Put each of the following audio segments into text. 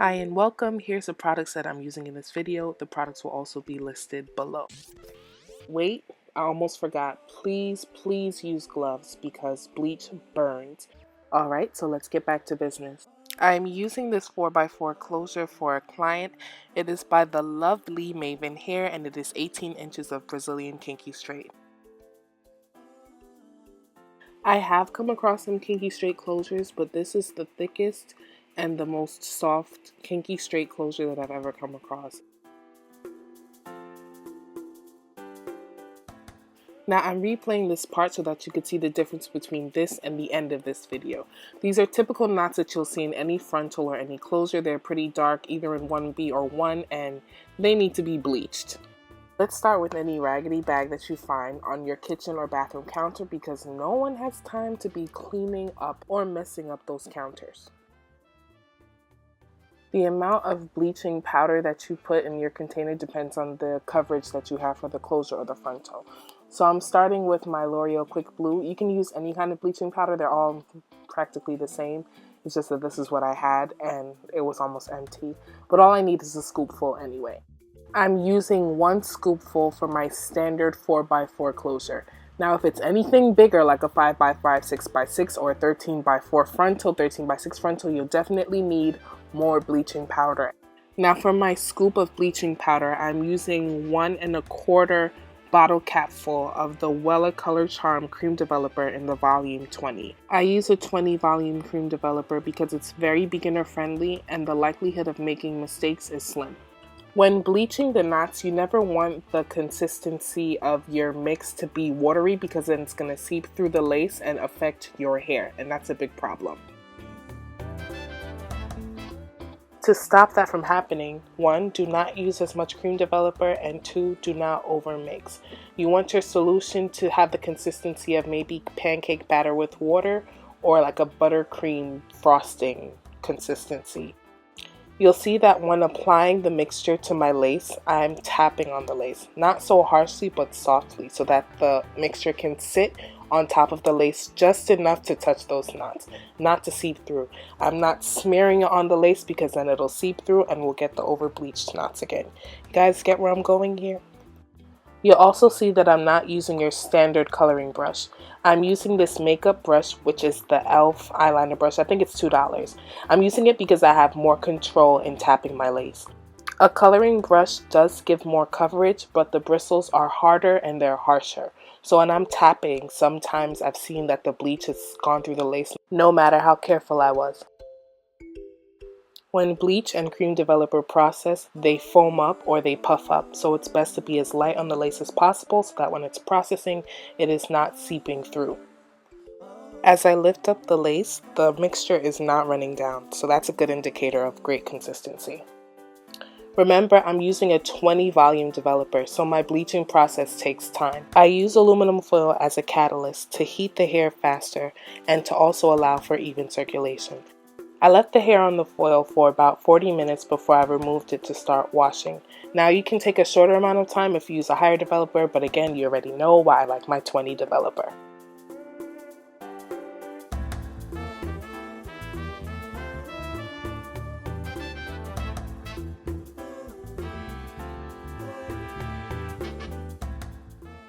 Hi and welcome. Here's the products that I'm using in this video. The products will also be listed below. Wait, I almost forgot. Please use gloves because bleach burns. Alright, so let's get back to business. I'm using this 4x4 closure for a client. It is by the lovely Maven Hair and it is 18 inches of Brazilian kinky straight. I have come across some kinky straight closures, but this is the thickest and the most soft kinky straight closure that I've ever come across. Now I'm replaying this part so that you could see the difference between this and the end of this video. These are typical knots that you'll see in any frontal or any closure. They're pretty dark, either in 1B or 1, and they need to be bleached. Let's start with any raggedy bag that you find on your kitchen or bathroom counter because no one has time to be cleaning up or messing up those counters. The amount of bleaching powder that you put in your container depends on the coverage that you have for the closure or the frontal. So I'm starting with my L'Oreal Quick Blue. You can use any kind of bleaching powder. They're all practically the same. It's just that this is what I had and it was almost empty. But all I need is a scoopful anyway. I'm using 1 scoopful for my standard 4x4 closure. Now if it's anything bigger like a 5x5, 6x6 or 13x4 frontal, 13x6 frontal, you'll definitely need more bleaching powder. Now for my scoop of bleaching powder, I'm using 1 1/4 bottle cap full of the Wella Color Charm Cream Developer in the volume 20. I use a 20 volume cream developer because it's very beginner friendly and the likelihood of making mistakes is slim. When bleaching the knots, you never want the consistency of your mix to be watery because then it's going to seep through the lace and affect your hair, and that's a big problem. To stop that from happening, 1, do not use as much cream developer, and 2, do not overmix. You want your solution to have the consistency of maybe pancake batter with water or like a buttercream frosting consistency. You'll see that when applying the mixture to my lace, I'm tapping on the lace, not so harshly but softly so that the mixture can sit on top of the lace just enough to touch those knots, not to seep through. I'm not smearing it on the lace because then it'll seep through and we'll get the overbleached knots again. You guys get where I'm going here? You'll also see that I'm not using your standard coloring brush. I'm using this makeup brush, which is the e.l.f. eyeliner brush. I think it's $2. I'm using it because I have more control in tapping my lace. A coloring brush does give more coverage, but the bristles are harder and they're harsher. So when I'm tapping, sometimes I've seen that the bleach has gone through the lace no matter how careful I was. When bleach and cream developer process, they foam up or they puff up, so it's best to be as light on the lace as possible so that when it's processing, it is not seeping through. As I lift up the lace, the mixture is not running down, so that's a good indicator of great consistency. Remember, I'm using a 20 volume developer, so my bleaching process takes time. I use aluminum foil as a catalyst to heat the hair faster and to also allow for even circulation. I left the hair on the foil for about 40 minutes before I removed it to start washing. Now you can take a shorter amount of time if you use a higher developer, but again, you already know why I like my 20 developer.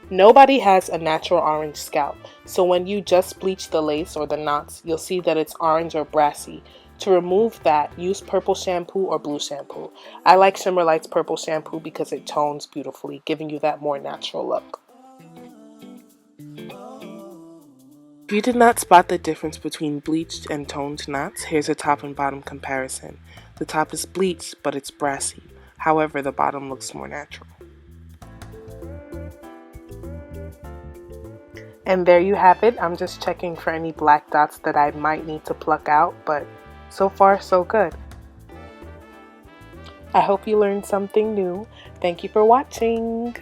Nobody has a natural orange scalp, so when you just bleach the lace or the knots, you'll see that it's orange or brassy. To remove that, use purple shampoo or blue shampoo. I like Shimmer Light's purple shampoo because it tones beautifully, giving you that more natural look. If you did not spot the difference between bleached and toned knots, here's a top and bottom comparison. The top is bleached, but it's brassy. However, the bottom looks more natural. And there you have it. I'm just checking for any black dots that I might need to pluck out, but so far so good. I hope you learned something new. Thank you for watching.